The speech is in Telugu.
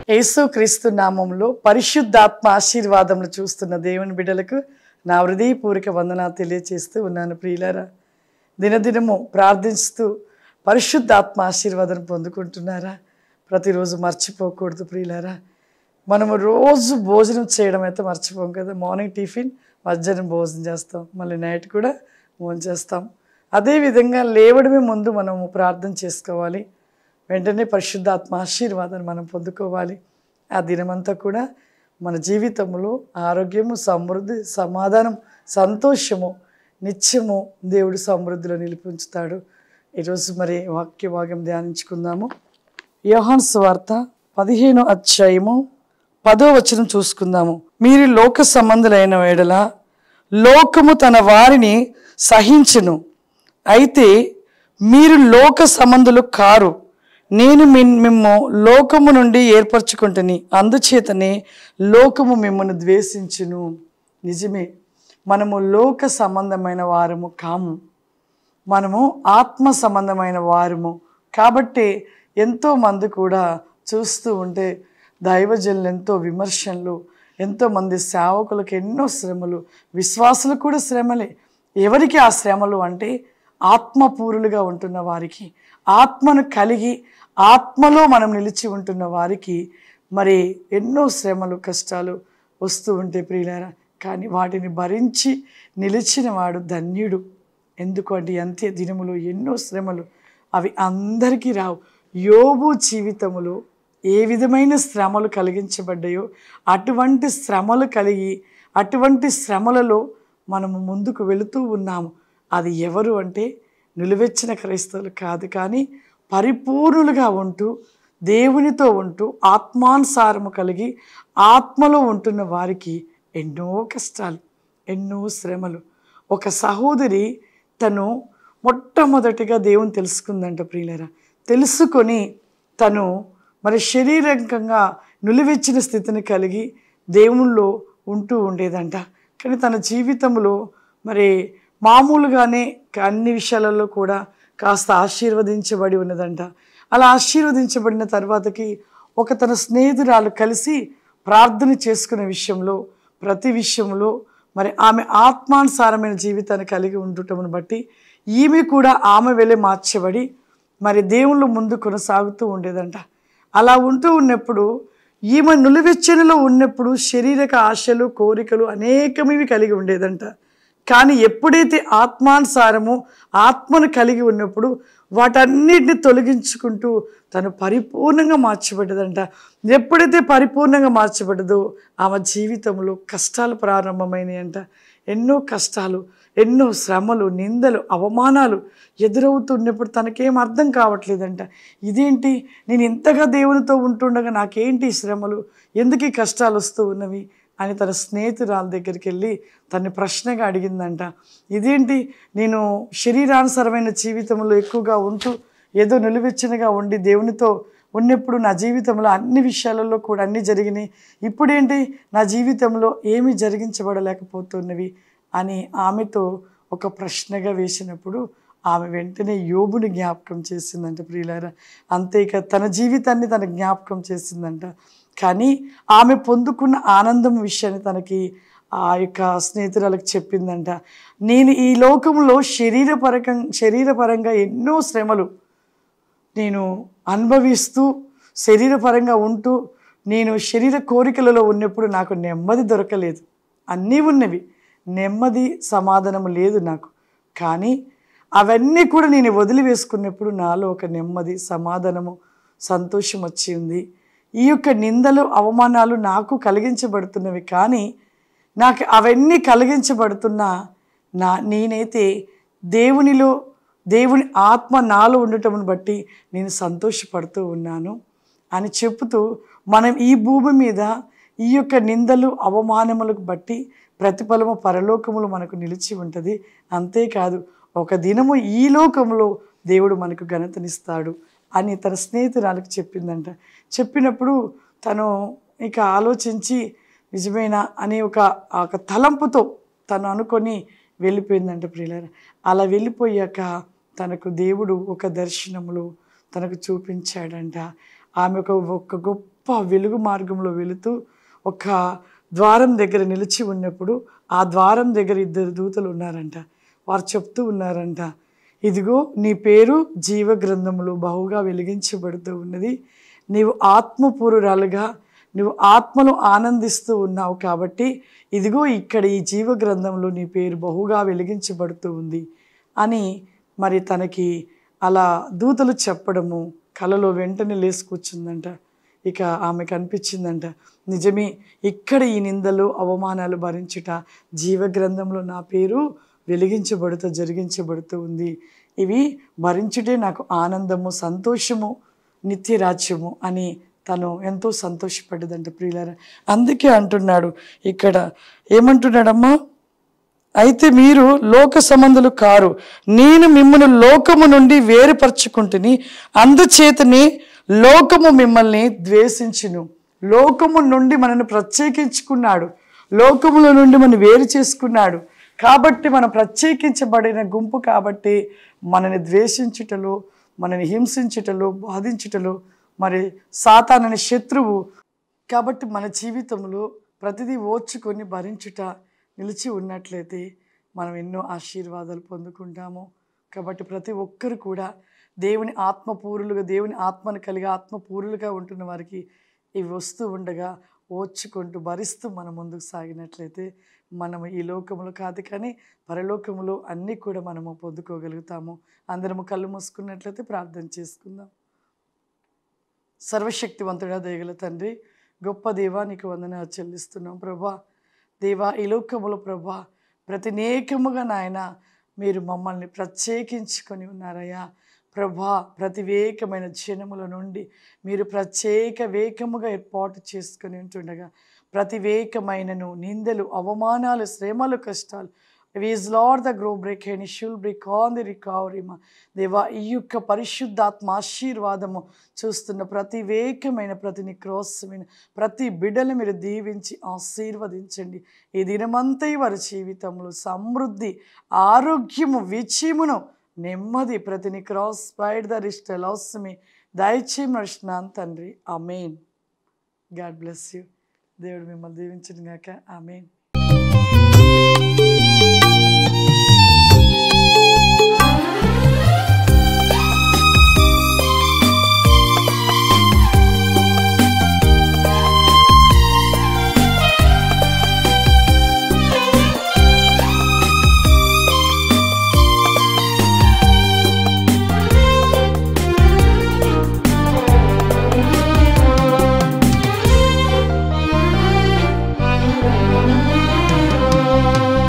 యేసుక్రీస్తు నామములో పరిశుద్ధాత్మ ఆశీర్వాదములు చూస్తున్న దేవుని బిడ్డలకు నా హృదయపూర్వక వందనాలు తెలియజేస్తూ ఉన్నాను. ప్రియులారా, దినదినము ప్రార్థిస్తూ పరిశుద్ధాత్మ ఆశీర్వాదం పొందుకుంటున్నారా? ప్రతిరోజు మర్చిపోకూడదు ప్రియులారా. మనము రోజు భోజనం చేయడం అయితే మర్చిపోం కదా. మార్నింగ్ టిఫిన్, మధ్యాహ్నం భోజనం చేస్తాం, మళ్ళీ నైట్ కూడా భోజనం చేస్తాం. అదేవిధంగా లేవడమే ముందు మనము ప్రార్థన చేసుకోవాలి. వెంటనే పరిశుద్ధాత్మ ఆశీర్వాదాన్ని మనం పొందుకోవాలి. ఆ దినమంతా కూడా మన జీవితంలో ఆరోగ్యము, సమృద్ధి, సమాధానం, సంతోషము నిత్యము దేవుడు సమృద్ధిలో నిలిపించుతాడు. ఈరోజు మరి వాక్య భాగం ధ్యానించుకుందాము. యోహాను సువార్త 15వ అధ్యాయము 10వ వచనం చూసుకుందాము. మీరు లోక సంబంధులైన ఎడల లోకము తన వారిని సహించును, అయితే మీరు లోక సంబంధులు కారు, నేను మిమ్ము లోకము నుండి ఏర్పరచుకుంటుని, అందుచేతనే లోకము మిమ్మల్ని ద్వేషించును. నిజమే, మనము లోక సంబంధమైన వారము కాము, మనము ఆత్మ సంబంధమైన వారము. కాబట్టి ఎంతోమంది కూడా చూస్తూ ఉంటే దైవజనులు ఎంతో విమర్శనలు, ఎంతోమంది సేవకులకు ఎన్నో శ్రమలు, విశ్వాసులకు కూడా శ్రమలే. ఎవరికి ఆ శ్రమలు అంటే ఆత్మపూరులుగా ఉంటున్న వారికి, ఆత్మను కలిగి ఆత్మలో మనం నిలిచి ఉంటున్న వారికి మరి ఎన్నో శ్రమలు, కష్టాలు వస్తూ ఉంటే ప్రియులారా, కానీ వాటిని భరించి నిలిచిన వాడు ధన్యుడు. ఎందుకంటే అంత్య దినములు ఎన్నో శ్రమలు, అవి అందరికీ రావు. యోబు జీవితములో ఏ విధమైన శ్రమలు కలిగించబడ్డాయో అటువంటి శ్రమలు కలిగి అటువంటి శ్రమలలో మనము ముందుకు వెళుతూ ఉన్నాము. అది ఎవరు అంటే నిలువెచ్చిన క్రైస్తవులు కాదు, కానీ పరిపూర్ణులుగా ఉంటూ దేవునితో ఉంటూ ఆత్మానుసారము కలిగి ఆత్మలో ఉంటున్న వారికి ఎన్నో కష్టాలు, ఎన్నో శ్రమలు. ఒక సహోదరి తను మొట్టమొదటిగా దేవుని తెలుసుకుందంట ప్రియులరా. తెలుసుకొని తను మరి శారీరకంగా నిలువెచ్చిన స్థితిని కలిగి దేవునిలో ఉంటూ ఉండేదంట. కానీ తన జీవితంలో మరి మామూలుగానే అన్ని విషయాలలో కూడా కాస్త ఆశీర్వదించబడి ఉన్నదంట. అలా ఆశీర్వదించబడిన తర్వాతకి తన స్నేహితురాలు కలిసి ప్రార్థన చేసుకునే విషయంలో, ప్రతి విషయంలో మరి ఆమె ఆత్మానుసారమైన జీవితాన్ని కలిగి ఉండటమును బట్టి ఈమె కూడా ఆమె వెళ్ళి మార్చబడి మరి దేవుళ్ళు ముందు కొనసాగుతూ ఉండేదంట. అలా ఉంటూ ఉన్నప్పుడు ఈమె నిలువెచ్చనలో ఉన్నప్పుడు శారీరక ఆశలు, కోరికలు అనేకమివి కలిగి ఉండేదంట. కానీ ఎప్పుడైతే ఆత్మానుసారము ఆత్మను కలిగి ఉన్నప్పుడు వాటన్నిటిని తొలగించుకుంటూ తను పరిపూర్ణంగా మార్చబడ్డదంట. ఎప్పుడైతే పరిపూర్ణంగా మార్చబడ్డదో ఆమె జీవితంలో కష్టాలు ప్రారంభమైనాయి అంట. ఎన్నో కష్టాలు, ఎన్నో శ్రమలు, నిందలు, అవమానాలు ఎదురవుతున్నప్పుడు తనకేం అర్థం కావట్లేదంట. ఇదేంటి, నేను ఇంతగా దేవునితో ఉంటుండగా నాకేంటి శ్రమలు, ఎందుకు ఈ కష్టాలు వస్తూ ఉన్నవి అని తన స్నేహితురాల దగ్గరికి వెళ్ళి తన్ని ప్రశ్నగా అడిగిందంట. ఇదేంటి, నేను శరీరానుసరమైన జీవితంలో ఎక్కువగా ఉంటూ ఏదో నిలువెచ్చనగా ఉండి దేవునితో ఉన్నప్పుడు నా జీవితంలో అన్ని విషయాలలో కూడా అన్నీ జరిగినాయి, ఇప్పుడేంటి నా జీవితంలో ఏమీ జరిగించబడలేకపోతున్నవి అని ఆమెతో ఒక ప్రశ్నగా వేసినప్పుడు ఆమె వెంటనే యోబుని జ్ఞాపకం చేసిందంట ప్రియులారా. అంతేకా తన జీవితాన్ని తన జ్ఞాపకం చేసిందంట. కానీ ఆమె పొందుకున్న ఆనందం విషయాన్ని తనకి ఆ యొక్క స్నేహితురాలకు చెప్పిందంట. నేను ఈ లోకంలో శరీరపరంగా ఎన్నో శ్రమలు నేను అనుభవిస్తూ శరీరపరంగా ఉంటూ నేను శరీర కోరికలలో ఉన్నప్పుడు నాకు నెమ్మది దొరకలేదు. అన్నీ ఉన్నవి, నెమ్మది సమాధానము లేదు నాకు. కానీ అవన్నీ కూడా నేను వదిలివేసుకున్నప్పుడు నాలో ఒక నెమ్మది, సమాధానము, సంతోషం వచ్చి ఉంది. ఈ యొక్క నిందలు, అవమానాలు నాకు కలిగించబడుతున్నవి, కానీ నాకు అవన్నీ కలిగించబడుతున్నా నేనైతే దేవుని ఆత్మ నాలో ఉండటమును బట్టి నేను సంతోషపడుతూ ఉన్నాను అని చెబుతూ, మనం ఈ భూమి మీద ఈ యొక్క నిందలు, అవమానములకు బట్టి ప్రతిఫలము పరలోకములు మనకు నిలిచి ఉంటుంది. అంతేకాదు ఒక దినము ఈ లోకంలో దేవుడు మనకు ఘనతనిస్తాడు అని తన స్నేహితురాలకు చెప్పిందంట. చెప్పినప్పుడు తను ఇక ఆలోచించి నిజమేనా అని ఒక తలంపుతో తను అనుకొని వెళ్ళిపోయిందంట ప్రియులారా. అలా వెళ్ళిపోయాక తనకు దేవుడు ఒక దర్శనములో తనకు చూపించాడంట. ఆమె ఒక గొప్ప గొప్ప వెలుగు మార్గంలో వెళుతూ ఒక ద్వారం దగ్గర నిలిచి ఉన్నప్పుడు ఆ ద్వారం దగ్గర 2 దూతలు ఉన్నారంట. వారు చెప్తూ ఉన్నారంట, ఇదిగో నీ పేరు జీవ గ్రంథములో బహుగా వెలిగించబడుతూ ఉన్నది. నీవు ఆత్మపూర్వరాలుగా నువ్వు ఆత్మలో ఆనందిస్తూ ఉన్నావు కాబట్టి ఇదిగో ఇక్కడ ఈ జీవ గ్రంథంలో నీ పేరు బహుగా వెలిగించబడుతూ ఉంది అని మరి తనకి అలా దూతలు చెప్పడము కలలో వెంటనే లేచి కూర్చుందంట. ఇక ఆమెకు అనిపించిందంట, నిజమే, ఇక్కడ ఈ నిందలు అవమానాలు భరించుట జీవ గ్రంథంలో నా పేరు జరిగించబడుతూ ఉంది. ఇవి భరించుటే నాకు ఆనందము, సంతోషము, నిత్యరాజ్యము అని తను ఎంతో సంతోషపడ్డదంట ప్రియులారా. అందుకే అంటున్నాడు ఇక్కడ, ఏమంటున్నాడమ్మా, అయితే మీరు లోక సంబంధులు కారు, నేను మిమ్మల్ని లోకము నుండి వేరుపరచుకుంటుని, అందుచేతనే లోకము మిమ్మల్ని ద్వేషించును. లోకము నుండి మనల్ని ప్రత్యేకించుకున్నాడు, లోకములో నుండి మనం వేరు చేసుకున్నాడు కాబట్టి మనం ప్రత్యేకించబడిన గుంపు కాబట్టి మనని ద్వేషించుటలో, మనని హింసించుటలో, బాధించుటలో మరి సాతానని శత్రువు కాబట్టి మన జీవితంలో ప్రతిదీ ఓర్చుకొని భరించుట నిలిచి ఉన్నట్లయితే మనం ఎన్నో ఆశీర్వాదాలు పొందుకుంటాము. కాబట్టి ప్రతి ఒక్కరు కూడా దేవుని ఆత్మపూరులుగా, దేవుని ఆత్మను కలిగి ఆత్మపూరులుగా ఉంటున్న వారికి ఇవి వస్తూ ఉండగా ఓర్చుకుంటూ భరిస్తూ మనం ముందుకు సాగినట్లయితే మనము ఈ లోకములో కాదు కానీ పరలోకములో అన్నీ కూడా మనము పొందుకోగలుగుతాము. అందరము కళ్ళు మూసుకున్నట్లయితే ప్రార్థన చేసుకుందాం. సర్వశక్తివంతుడా దయగల తండ్రి, గొప్ప దేవా, నీకు వందనాలు చెల్లిస్తున్నాం ప్రభా. దేవా, ఈ లోకములో ప్రభా ప్రతినేకముగా నాయన మీరు మమ్మల్ని ప్రత్యేకించుకొని ఉన్నారయ్యా ప్రభా. ప్రతివేకమైన జనముల నుండి మీరు ప్రత్యేక వేకముగా ఏర్పాటు చేసుకొని ఉంటుండగా ప్రతివేకమైనను నిందలు, అవమానాలు, శ్రమలు, కష్టాలు is lord the grow break and shall break on the recovery మా దేవా. ఈ యొక్క పరిశుద్ధాత్మ ఆశీర్వాదము చూస్తున్న ప్రతి వేకమైన, ప్రతి నిక్రోసమైన ప్రతి బిడ్డలు మీరు దీవించి ఆశీర్వదించండి. ఈ దినమంతా వారి జీవితంలో సమృద్ధి, ఆరోగ్యము, విజయమును, నెమ్మది ప్రతి నిక్రాస్ బైడ్ ద రిస్ట్ లాస్ మీ దయచేసి నడుస్తున్నాను తండ్రి. ఆమేన్. God bless you. దేవుడు మిమ్మల్ని దీవించును గాక. ఆమేన్.